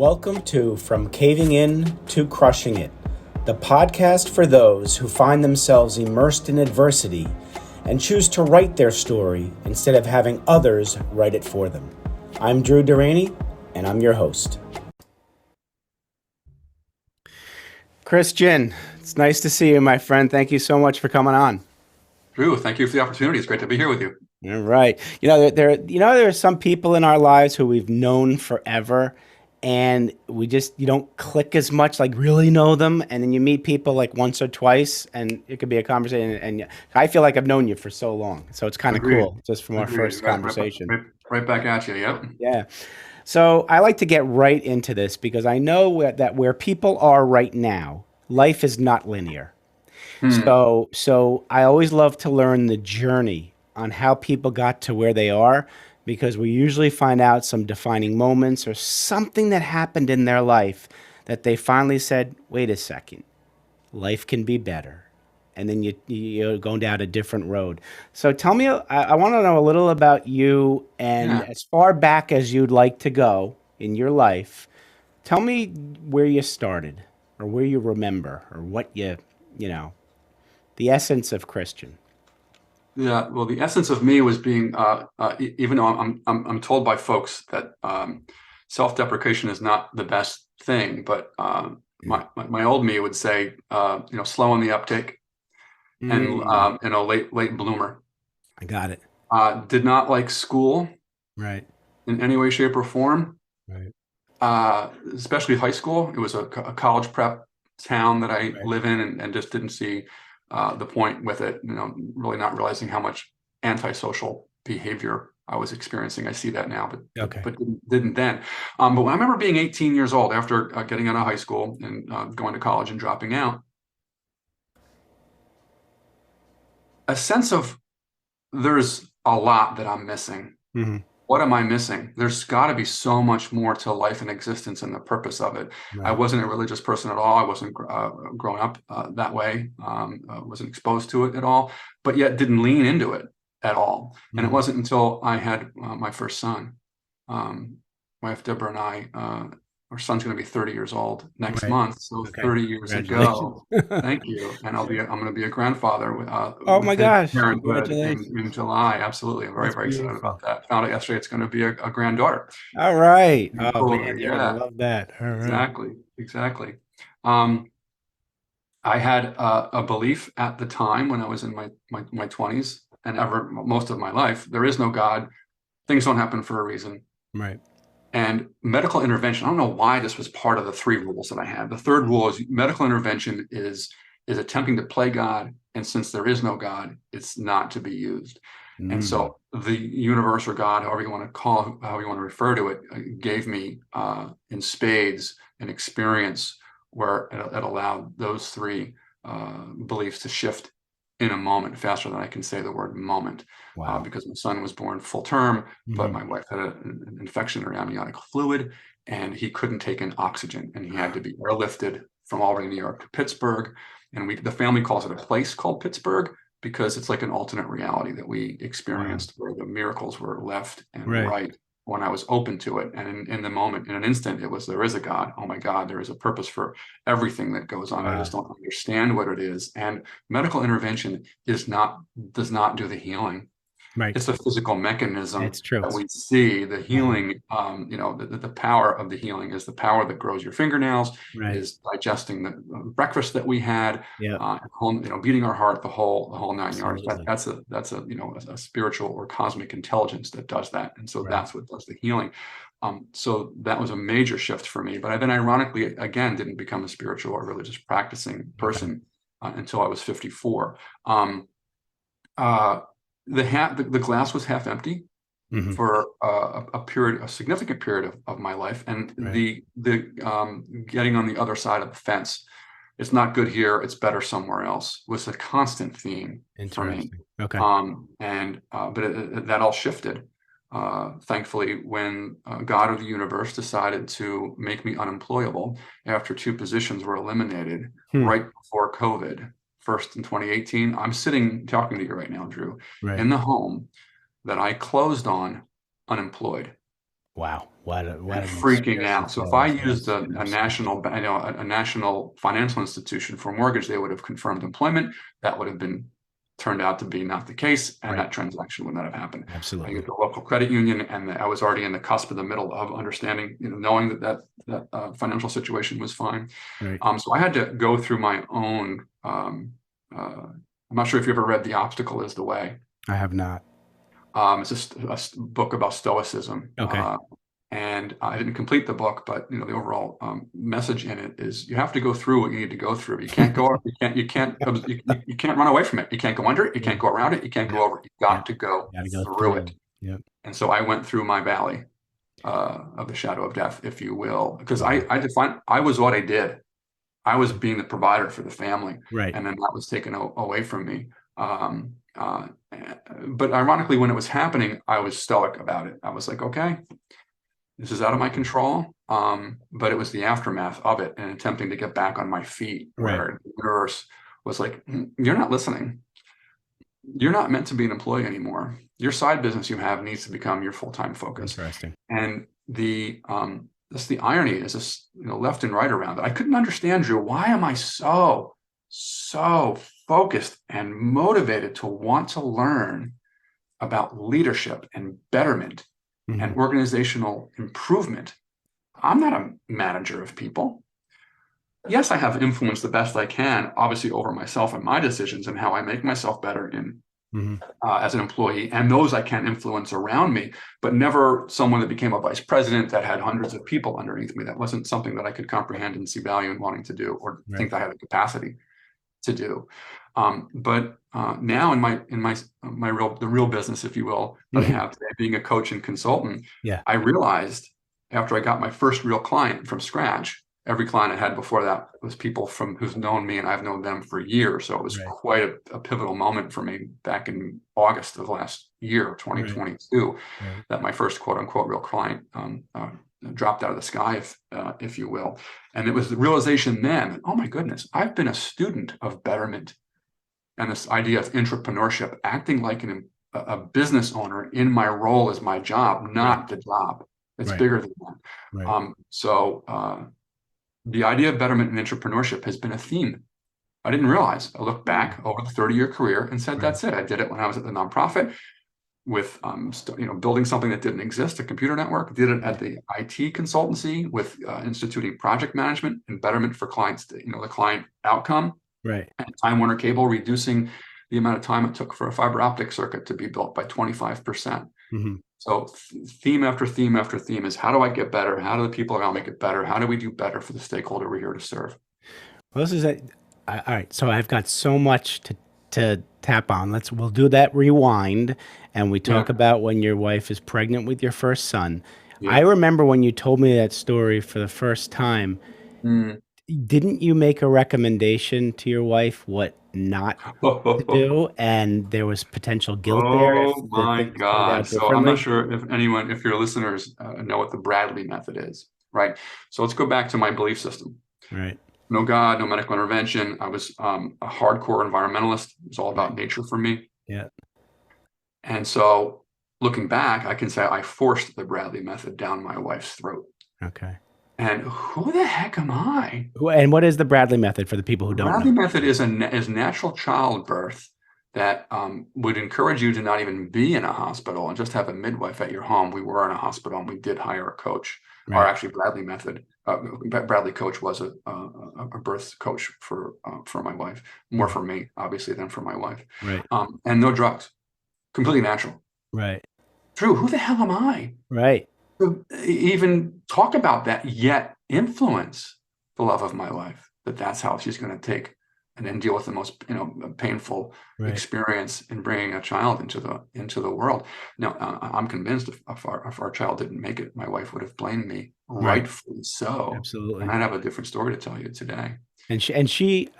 Welcome to From Caving In to Crushing It, the podcast for those who find themselves immersed in adversity and choose to write their story instead of having others write it for them. I'm Drew Durrani, and I'm your host. Christian, it's nice to see you, my friend. Thank you so much for coming on. Drew, thank you for the opportunity. It's great to be here with you. All right. There are some people in our lives who we've known forever, and you don't click as much, like really know them. And then you meet people like once or twice, and it could be a conversation. And I feel like I've known you for so long. So it's kind of Agreed. cool just from our Agreed. first conversation. Right back at you. Yep. Yeah. So I like to get right into this because I know that where people are right now, life is not linear. So I always love to learn the journey on how people got to where they are, because we usually find out some defining moments or something that happened in their life that they finally said, wait a second, life can be better. And then you're going down a different road. So tell me, I want to know a little about you, and Yeah. as far back as you'd like to go in your life, tell me where you started or where you remember or what the essence of Christian. Yeah. Well, the essence of me was being, even though I'm told by folks that self-deprecation is not the best thing, but my old me would say, slow on the uptake and Mm, late bloomer. I got it. Did not like school Right. in any way, shape, or form. Right. Especially high school. It was a college prep town that I Right. live in, and just didn't see the point with it. Really not realizing how much antisocial behavior I was experiencing. I see that now, Okay. but didn't then. But when I remember being 18 years old after getting out of high school and going to college and dropping out, a sense of there's a lot that I'm missing. Hmm. What am I missing? There's got to be so much more to life and existence and the purpose of it. I Right. wasn't a religious person at all. I wasn't grown up that way. Wasn't exposed to it at all, but yet didn't lean into it at all. And it Hmm. wasn't until I had my first son, um, wife Deborah and I, our son's going to be 30 years old next Right. month. So Okay. 30 years Congratulations. ago, thank you. And I'm going to be a grandfather Oh my within gosh. parenthood in Congratulations. July. Absolutely. I'm very, That's very excited beautiful. about that. Found out yesterday it's going to be a granddaughter. All right. Pretty Oh cool. man, you're gonna Yeah, love that. All right. exactly. Exactly. Um, I had a belief at the time when I was in my 20s and ever most of my life, there is no God. Things don't happen for a reason. Right. And medical intervention, I don't know why this was part of the three rules that I had. The third rule is medical intervention is attempting to play God, and since there is no God, it's not to be used. And Mm. so the universe or God, however you want to call, however you want to refer to it, gave me in spades an experience where it allowed those three beliefs to shift in a moment faster than I can say the word moment, Wow. because my son was born full term, but Hmm. my wife had an infection in her amniotic fluid, and he couldn't take in oxygen, and he had to be airlifted from Albany, New York to Pittsburgh. And the family calls it a place called Pittsburgh because it's like an alternate reality that we Wow. experienced where the miracles were left and Right. right when I was open to it. And in the moment, in an instant, it was, there is a God. Oh my God, there is a purpose for everything that goes on. I just Wow. don't understand what it is. And medical intervention does not do the healing. Right. It's a physical mechanism It's true. that we see. The Uh-huh. healing, the power of the healing is the power that grows your fingernails, Right. is digesting the breakfast that we had, Yeah. beating our heart, the whole nine yards. Absolutely. That's a spiritual or cosmic intelligence that does that, and so Right. that's what does the healing. So that was a major shift for me. But I then, ironically, again, didn't become a spiritual or religious practicing Okay. person until I was 54. Um, uh, the glass was half empty Hmm. for a significant period of my life, and Right. the getting on the other side of the fence. It's not good here. It's better somewhere else was a constant theme for me. Interesting. Okay. But that all shifted, thankfully, when God or the universe decided to make me unemployable after two positions were eliminated Hmm. right before COVID, first in 2018. I'm sitting talking to you right now, Drew, Right. in the home that I closed on unemployed. Wow. what an freaking out. experience So if that I is. used Yes, a absolutely. national, a national financial institution for a mortgage, they would have confirmed employment. That would have been turned out to be not the case, and Right. that transaction would not have happened. I used Absolutely. the local credit union, and I was already in the cusp of the middle of understanding, knowing that financial situation was fine. Right. So I had to go through my own. I'm not sure if you ever read "The Obstacle Is the Way." I have not. It's just a book about stoicism. Okay. And I didn't complete the book, but the overall message in it is you have to go through what you need to go through. You can't go, you can't run away from it. You can't go under it. You Yeah. can't go around it. You can't Yeah. go over it. You've Yeah. got to go Got to go through it. through. Yep. And so I went through my valley of the shadow of death, if you will, because Wow. I was what I did. I was being the provider for the family, Right. and then that was taken away from me. Um, uh, but ironically, when it was happening, I was stoic about it. I was like, okay, this is out of my control. But it was the aftermath of it and attempting to get back on my feet, Right. where the universe was like, you're not listening. You're not meant to be an employee anymore. Your side business you have needs to become your full-time focus. Interesting. And that's the irony is this, left and right around it. I couldn't understand, Drew. Why am I so focused and motivated to want to learn about leadership and betterment and organizational improvement? I'm not a manager of people. Yes, I have influence the best I can, obviously, over myself and my decisions and how I make myself better as an employee, and those I can influence around me, but never someone that became a vice president that had hundreds of people underneath me. That wasn't something that I could comprehend and see value in wanting to do, or Right. think that I had the capacity to do. But now in the real business, if you will, that I have today, being a coach and consultant, Yeah. I realized after I got my first real client from scratch. Every client I had before that was people who's known me, and I've known them for years. So it was Right. quite a pivotal moment for me back in August of last year, 2022, Right. that my first quote unquote real client dropped out of the sky, if you will. And it was the realization then, oh my goodness, I've been a student of betterment and this idea of entrepreneurship, acting like a business owner in my role as my job, not the job. It's Right. bigger than that. Right. The idea of betterment and entrepreneurship has been a theme. I didn't realize. I looked back over the 30-year career and said, Right. that's it. I did it when I was at the nonprofit with, building something that didn't exist, a computer network. Did it at the IT consultancy with instituting project management and betterment for clients, the client outcome. Right. And Time Warner Cable reducing the amount of time it took for a fiber optic circuit to be built by 25%. So theme after theme after theme is, how do I get better? How do the people around me get better? How do we do better for the stakeholder we're here to serve? Well, this is it. All right. So I've got so much to tap on. We'll do that rewind, and we talk about when your wife is pregnant with your first son. I remember when you told me that story for the first time. Didn't you make a recommendation to your wife what not to do, and there was potential guilt there if Oh the my things turned God. out So I'm not differently? sure if your listeners know what the Bradley method is, right? So let's go back to my belief system. Right. No God, no medical intervention. I was a hardcore environmentalist. It was all about nature for me. Yeah. And so looking back, I can say I forced the Bradley method down my wife's throat. Okay. And who the heck am I? And what is the Bradley method for the people who The don't Bradley know? method is natural childbirth that would encourage you to not even be in a hospital and just have a midwife at your home. We were in a hospital and we did hire a coach. Or Right. actually, Bradley coach was a birth coach for my wife, more for me, obviously, than for my wife. Right. And no drugs, completely natural. Right. Drew, who the hell am I Right. to even talk about that, yet influence the love of my life? That's how she's going to take and then deal with the most painful experience in bringing a child into the world. Now, I'm convinced if our child didn't make it, my wife would have blamed me, rightfully so. Absolutely. And I'd have a different story to tell you today. And she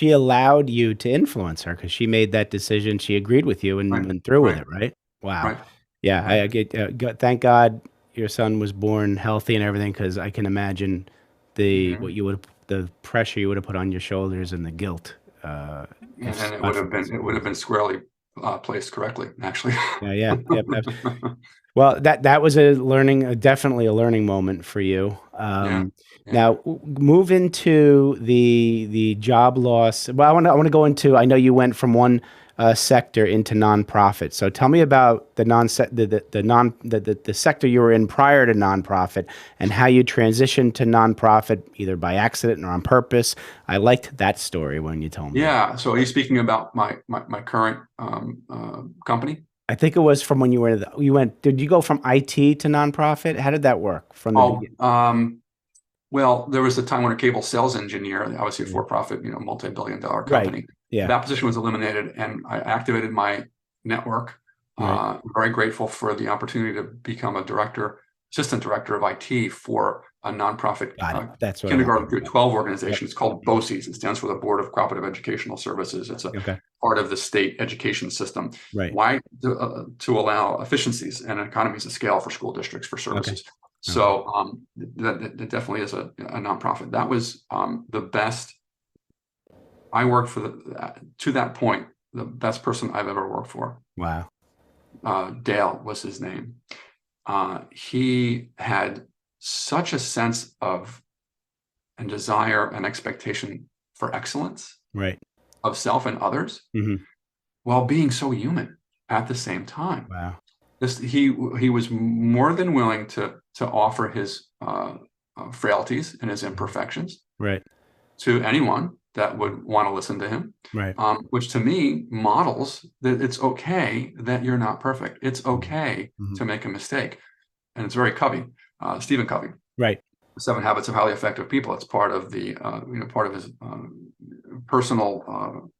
allowed you to influence her because she made that decision. She agreed with you and went through with it, right? Wow. Right. Yeah. I get. Thank God your son was born healthy and everything, because I can imagine the pressure you would have put on your shoulders and the guilt. And it would have been squarely placed correctly, actually. Yeah, yeah, yep. Well, that was a definitely a learning moment for you. Yeah, yeah. Now move into the job loss. Well, I want to go into. I know you went from one sector into nonprofit. So tell me about the sector you were in prior to nonprofit and how you transitioned to nonprofit either by accident or on purpose. I liked that story when you told me that. Yeah. So are you speaking about my current company? I think it was from when you went. Did you go from IT to nonprofit? How did that work from the Oh, beginning? well, there was a time when a cable sales engineer, obviously a Yeah. for-profit, multi-billion-dollar Right. company. Yeah. That position was eliminated, and I activated my network. Right. Very grateful for the opportunity to become a assistant director of IT for a nonprofit Got it. That's what I kindergarten wanted. through 12 Yep. organization. It's called BOCES. It stands for the Board of Cooperative Educational Services. It's a Okay. part of the state education system. Right. Why? To allow efficiencies and economies of scale for school districts for Okay. services. Okay. So that definitely is a nonprofit. That was the best. I worked for to that point, the best person I've ever worked for. Wow. Dale was his name. He had such a sense of and desire and expectation for excellence Right. of self and others Hmm. while being so human at the same time. Wow. He was more than willing to offer his frailties and his imperfections Right. to anyone that would want to listen to him, Right. which to me models that it's okay that you're not perfect. It's okay Hmm. to make a mistake, and it's very Covey, Stephen Covey. Right. 7 Habits of Highly Effective People. It's part of the part of his personal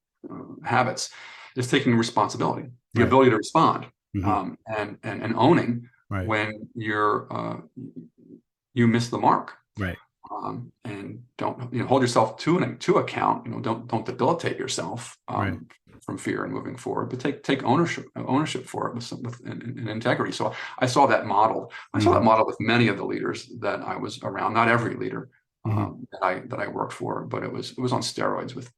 habits is taking responsibility, the Right. ability to respond, Hmm. and owning Right. when you miss the mark, Right. and don't hold yourself to account. Don't debilitate yourself Right. from fear and moving forward, but take ownership for it with integrity. So I saw that model. I saw that Hmm. model with many of the leaders that I was around. Not every leader Hmm. that I worked for, but it was on steroids with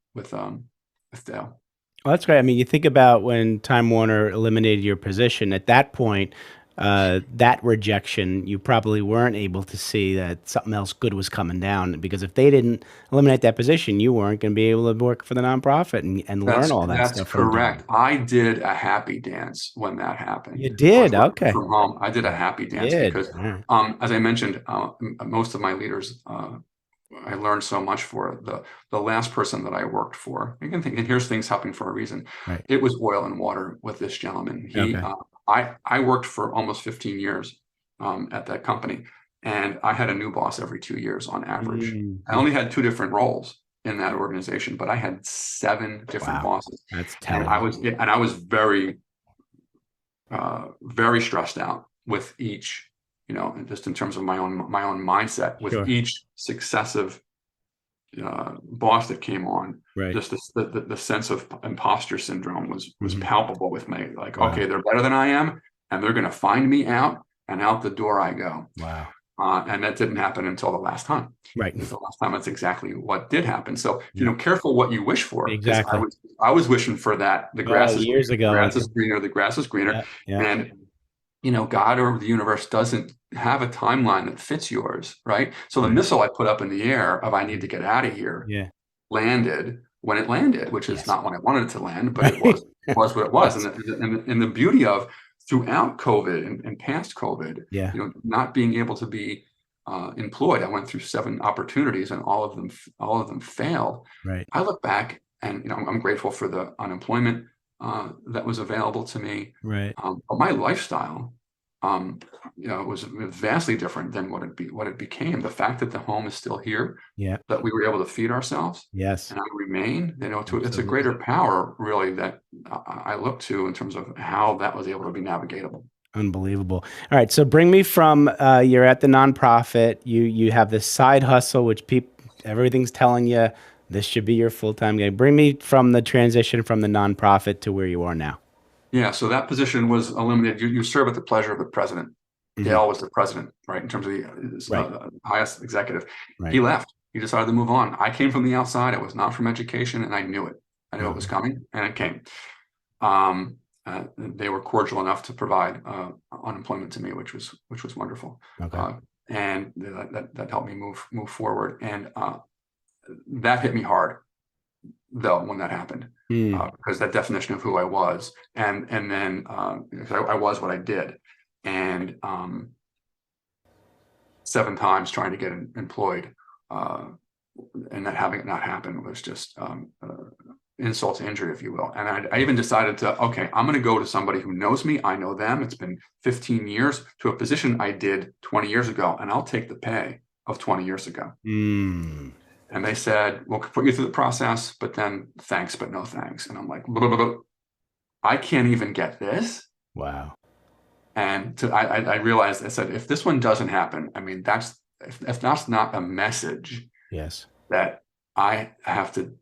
Dale. Well, that's great. I mean, you think about when Time Warner eliminated your position at that point, that rejection, you probably weren't able to see that something else good was coming down because if they didn't eliminate that position, you weren't going to be able to work for the nonprofit and learn all that That's stuff from correct. doing. I did a happy dance when that happened. You I was did? working Okay. from home. I did a Yeah. happy You dance did. because, All right. as I mentioned, most of my leaders, I learned so much for. The last person that I worked for. You can think, and here's things happening for a reason. Right. It was oil and water with this gentleman. Okay. I worked for almost 15 years at that company, and I had a new boss every 2 years on average. I Mm. only had 2 different roles in that organization, but I had 7 different Wow. bosses, That's and telling. I was very very stressed out with each, just in terms of my own mindset with Sure. each successive boss that came on. Right. Just the sense of imposter syndrome was Hmm. palpable with me. Like, Wow. okay, they're better than I am, and they're going to find me out, and out the door I go. Wow. And that didn't happen until the last time. Right. Because the last time, that's exactly what did happen. So, Yeah. careful what you wish for, because Exactly. I was wishing for that. The Oh, grass is years greener, the ago. grass is greener, the grass is greener, Yeah. Yeah. and God or the universe doesn't have a timeline that fits yours, right? So the Right. missile I put up in the air of I need to get out of here Yeah. landed when it landed, which is Yes. not when I wanted it to land, but it Right. was what it was. And the beauty of throughout COVID and past COVID, Yeah. not being able to be employed. I went through 7 opportunities, and all of them failed. Right. I look back, and I'm grateful for the unemployment that was available to me. Right. But my lifestyle, was vastly different than what it became. The fact that the home is still here, Yeah. that we were able to feed ourselves, Yes. and I remain, it's a Absolutely. greater power, really, that I look to in terms of how that was able to be navigatable. Unbelievable. All right, so bring me from you're at the nonprofit. You have this side hustle, which everything's telling you this should be your full time gig. Bring me from the transition from the nonprofit to where you are now. Yeah, so that position was eliminated. You serve at the pleasure of the president. Hmm. Dale was the president, right, in terms of Right. the highest executive. He Right. left. He decided to move on. I came from the outside. I was not from education, and I knew it. I knew it was Okay. coming, and it came. Um, they were cordial enough to provide unemployment to me, which was wonderful. Okay. And that helped me move forward. And that hit me hard, though, when that happened, because that definition of who I was, and then I was what I did, and 7 times trying to get employed, and that having it not happen was just insult to injury, if you will. And I even decided to, okay, I'm going to go to somebody who knows me. I know them. It's been 15 years to a position I did 20 years ago, and I'll take the pay of 20 years ago. And they said, we'll put you through the process, but then thanks, but no thanks. And I'm like, blah, blah, blah. I can't even get this. Wow. And I realized, I said, if this one doesn't happen, I mean, if that's not a message, yes, that I have to,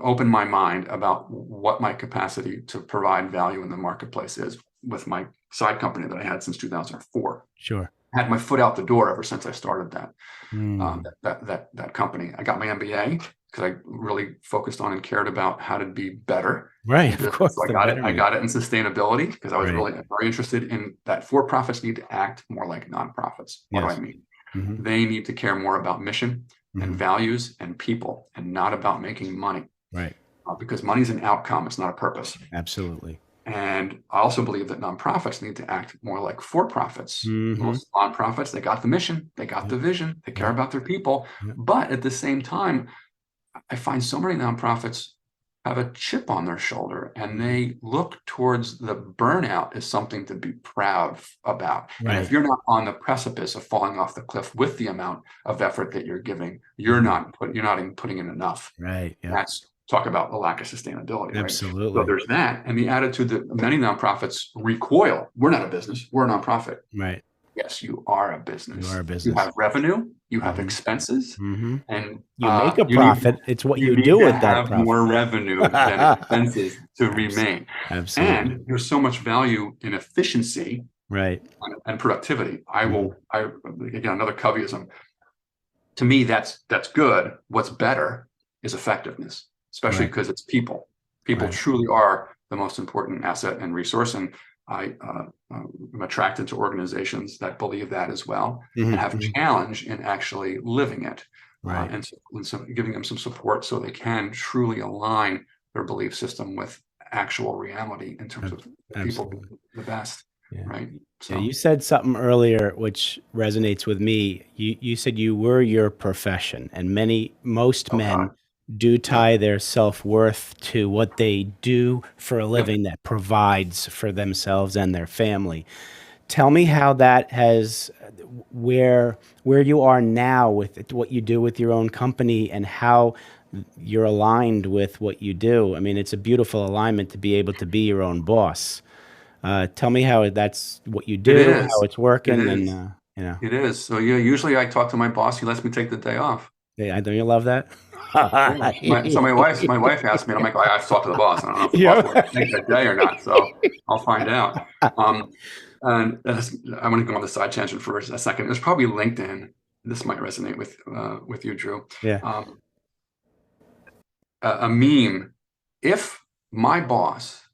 open my mind about what my capacity to provide value in the marketplace is with my side company that I had since 2004. Sure. I had my foot out the door ever since I started that company. I got my MBA because I really focused on and cared about how to be better. Right, of course. So I got it in sustainability because I was really very interested in that for-profits need to act more like nonprofits. What do I mean? They need to care more about mission and values and people, and not about making money. Right. Because money is an outcome; it's not a purpose. Absolutely. And I also believe that nonprofits need to act more like for-profits. Most nonprofits, they got the mission, they got the vision, they care about their people. But at the same time, I find so many nonprofits have a chip on their shoulder, and they look towards the burnout as something to be proud about. Right. And if you're not on the precipice of falling off the cliff with the amount of effort that you're giving, you're not even putting in enough. Right. Yeah. That's talk about the lack of sustainability. Absolutely. Right? So there's that, and the attitude that many nonprofits recoil. We're not a business. We're a nonprofit. Right. Yes, you are a business. You are a business. You have revenue, you have expenses, and you make a profit. It's what you do with that profit. More revenue than expenses to remain. Absolutely. And there's so much value in efficiency, right, and productivity. Again, another Coveyism. To me, that's good. What's better is effectiveness, especially because it's people. People truly are the most important asset and resource, and I'm attracted to organizations that believe that as well, and have challenge in actually living it, and so giving them some support so they can truly align their belief system with actual reality in terms of people being the best. Right. So you said something earlier which resonates with me. You said you were your profession, and most men do tie their self-worth to what they do for a living that provides for themselves and their family. Tell me how that has, where you are now with what you do with your own company, and how you're aligned with what you do. I mean, it's a beautiful alignment to be able to be your own boss. Tell me how that's what you do, how it's working, and It is. So usually I talk to my boss. He lets me take the day off. Yeah, don't you love that? So my wife asked me, and I'm like, I have to talk to the boss. I don't know if the boss will take that day or not, so I'll find out. And I want to go on the side tangent for a second. There's probably LinkedIn. This might resonate with you, Drew. Yeah. A meme. If my boss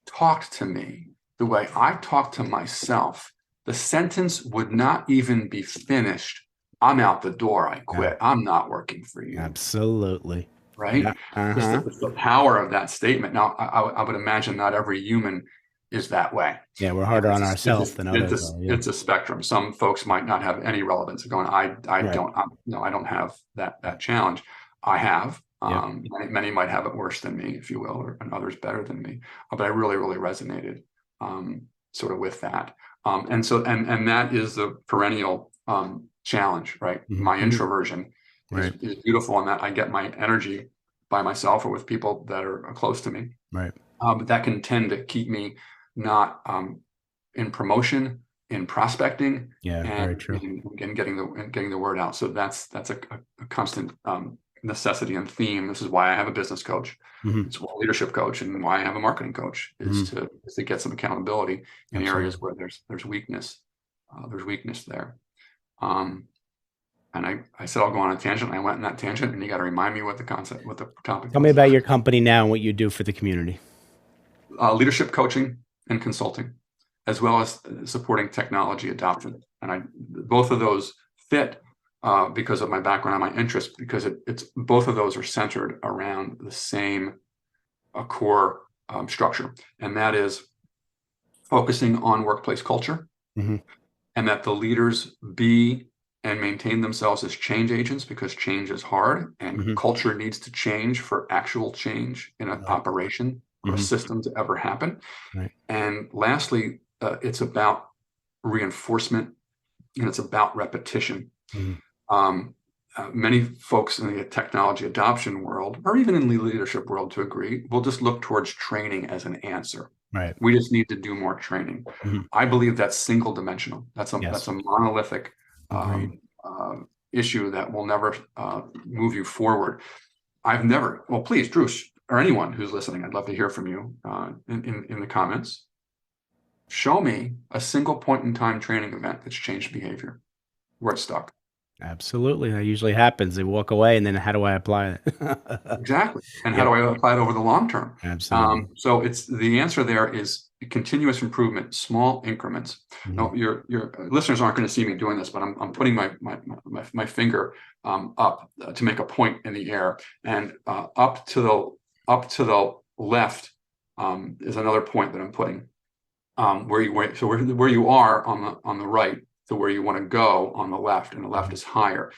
talked to me the way I talk to myself, the sentence would not even be finished. I'm out the door. I quit. I'm not working for you. Absolutely. Right? It's the power of that statement. Now, I would imagine not every human is that way. Yeah, we're harder on ourselves than others. It's a spectrum. Some folks might not have any relevance. Going, I don't have that challenge. I have. Many might have it worse than me, if you will, and others better than me. But I really, really resonated sort of with that. And that is the perennial challenge, right? My introversion is beautiful in that I get my energy by myself or with people that are close to me. Right. But that can tend to keep me not in promotion, in prospecting, very true. And getting the word out. So that's a constant necessity and theme. This is why I have a business coach. It's a leadership coach, and why I have a marketing coach is to get some accountability in areas where there's weakness. There's weakness there. And I said I'll go on a tangent. And I went in that tangent, and you got to remind me what the topic. Tell me about your company now and what you do for the community. leadership coaching and consulting, as well as supporting technology adoption. And both of those fit because of my background and my interest, because it's both of those are centered around the same core structure, and that is focusing on workplace culture, Mm-hmm. and that the leaders be and maintain themselves as change agents, because change is hard and Mm-hmm. culture needs to change for actual change in an operation or a Mm-hmm. system to ever happen. Right. And lastly, it's about reinforcement, and it's about repetition. Mm-hmm. Many folks in the technology adoption world, or even in the leadership world to agree, will just look towards training as an answer. Right. We just need to do more training. Mm-hmm. I believe that's single dimensional. That's Yes. a monolithic Agreed. issue that will never move you forward. Well, please, Drew, or anyone who's listening, I'd love to hear from you in the comments. Show me a single point in time training event that's changed behavior where it's stuck. Absolutely. That usually happens. They walk away, and then how do I apply it? Exactly. And how Yeah. do I apply it over the long term? Absolutely. So it's the answer there is continuous improvement, small increments. Mm-hmm. Now, your listeners aren't going to see me doing this, but I'm putting my finger up to make a point in the air, and up to the left is another point that I'm putting where you are on the right to where you want to go on the left, and the left Mm-hmm. is higher.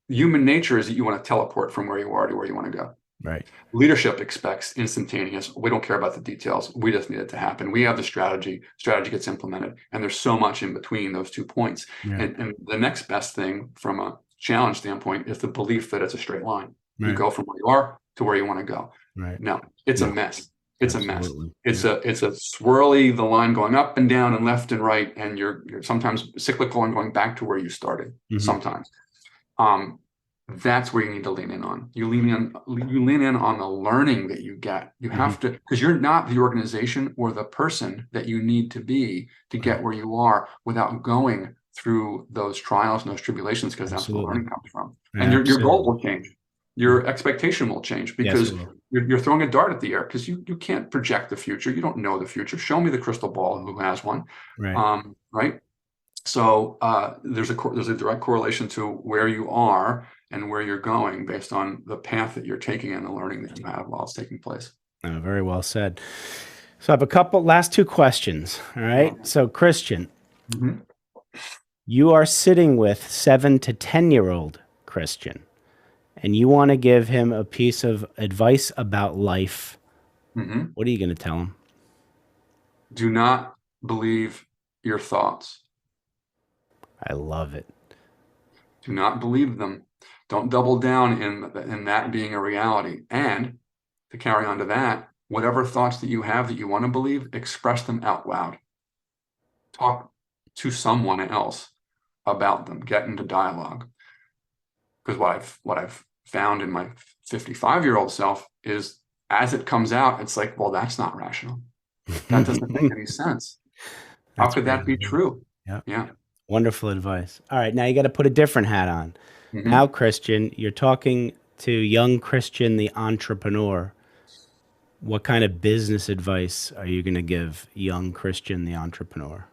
Human nature is that you want to teleport from where you are to where you want to go. Right. Leadership expects instantaneous. We don't care about the details. We just need it to happen. We have the strategy gets implemented, and there's so much in between those 2 points. Yeah. And the next best thing from a challenge standpoint is the belief that it's a straight line. Right. You go from where you are to where you want to go. Right. No, it's a mess. It's Absolutely. a mess. It's a swirly, the line going up and down and left and right, and you're sometimes cyclical and going back to where you started. Mm-hmm. Sometimes. That's where you need to lean in on. You lean in on the learning that you get. You have to, because you're not the organization or the person that you need to be to get where you are without going through those trials and those tribulations, because that's where the learning comes from. And your goal will change. Your expectation will change, because you're throwing a dart at the air, because you can't project the future. You don't know the future. Show me the crystal ball who has one. Right. Right. So there's a direct correlation to where you are and where you're going based on the path that you're taking and the learning that you have while it's taking place. Oh, very well said. So I have last 2 questions. All right. So Christian, you are sitting with 7 to 10-year-old Christian, and you want to give him a piece of advice about life. What are you going to tell him? Do not believe your thoughts. I love it. Do not believe them. Don't double down in that being a reality. And to carry on to that, whatever thoughts that you have that you want to believe, express them out loud. Talk to someone else about them. Get into dialogue. Because what I've found in my 55-year-old self is, as it comes out, it's like, well, that's not rational. That doesn't make any sense. How could that be true? Yeah. Wonderful advice. All right, now you got to put a different hat on. Now, Christian, you're talking to young Christian, the entrepreneur. What kind of business advice are you going to give young Christian, the entrepreneur?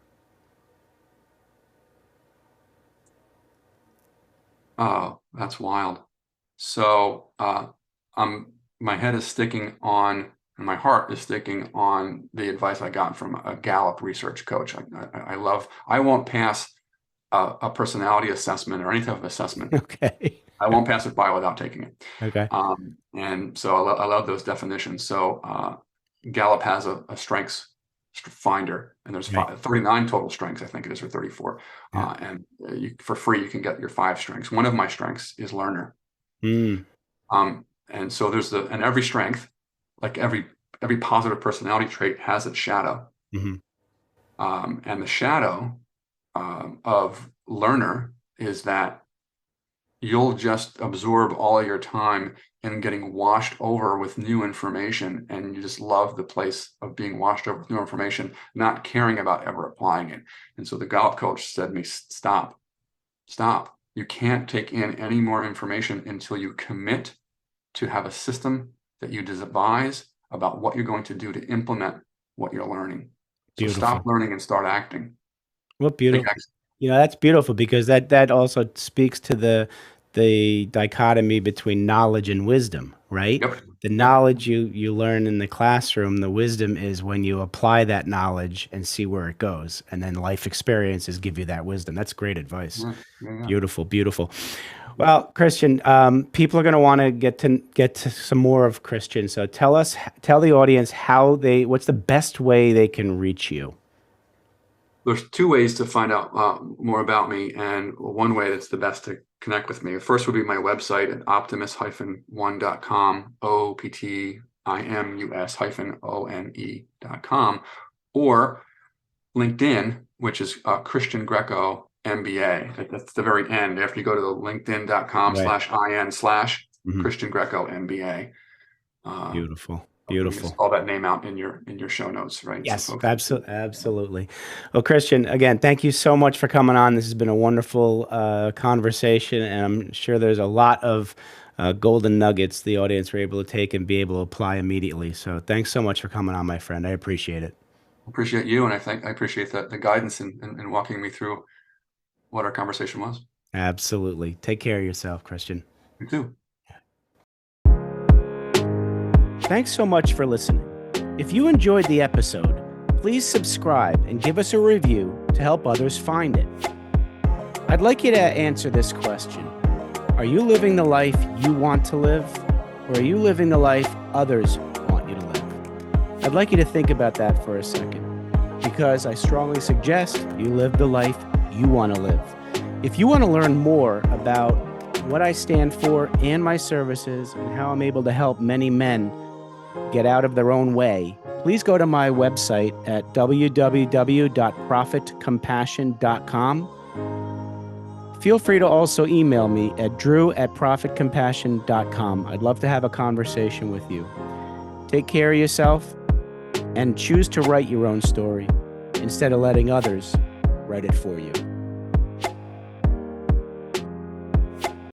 Oh, that's wild. So my head is sticking on, and my heart is sticking on the advice I got from a Gallup research coach. I won't pass a personality assessment or any type of assessment. Okay. I won't pass it by without taking it. Okay. And so I love those definitions. So Gallup has a strengths finder, and there's 39 total strengths, I think it is, or 34. And for free, you can get your 5 strengths. One of my strengths is learner. And so and every strength, like every positive personality trait, has its shadow. And the shadow of learner is that you'll just absorb all your time in getting washed over with new information, and you just love the place of being washed over with new information, not caring about ever applying it. And so the Gallup coach said to me, stop. You can't take in any more information until you commit to have a system that you devise about what you're going to do to implement what you're learning. So Beautiful. stop learning and start acting. Well, beautiful. Take action. That's beautiful because that also speaks to the dichotomy between knowledge and wisdom, right? Yep. The knowledge you learn in the classroom, the wisdom is when you apply that knowledge and see where it goes. And then life experiences give you that wisdom. That's great advice. Yeah. Beautiful, beautiful. Well, Christian, people are going to want to get to some more of Christian. So tell the audience what's the best way they can reach you. There's two ways to find out more about me, and one way that's the best to connect with me. The first would be my website at optimus-1.com, OPTIMUS-ONE.com, or LinkedIn, which is Christian Grieco MBA. That's the very end. After you go to the linkedin.com/IN/Christian Grieco MBA. Beautiful. Just call that name out in your show notes, right? Yes, so absolutely. Well, Christian, again, thank you so much for coming on. This has been a wonderful conversation, and I'm sure there's a lot of golden nuggets the audience were able to take and be able to apply immediately. So thanks so much for coming on, my friend. I appreciate it. I appreciate you, and I appreciate the guidance and walking me through what our conversation was. Absolutely. Take care of yourself, Christian. You too. Thanks so much for listening. If you enjoyed the episode, please subscribe and give us a review to help others find it. I'd like you to answer this question. Are you living the life you want to live, or are you living the life others want you to live? I'd like you to think about that for a second, because I strongly suggest you live the life you want to live. If you want to learn more about what I stand for and my services and how I'm able to help many men get out of their own way, please go to my website at www.profitcompassion.com. Feel free to also email me at drew@profitcompassion.com. I'd love to have a conversation with you. Take care of yourself and choose to write your own story instead of letting others write it for you.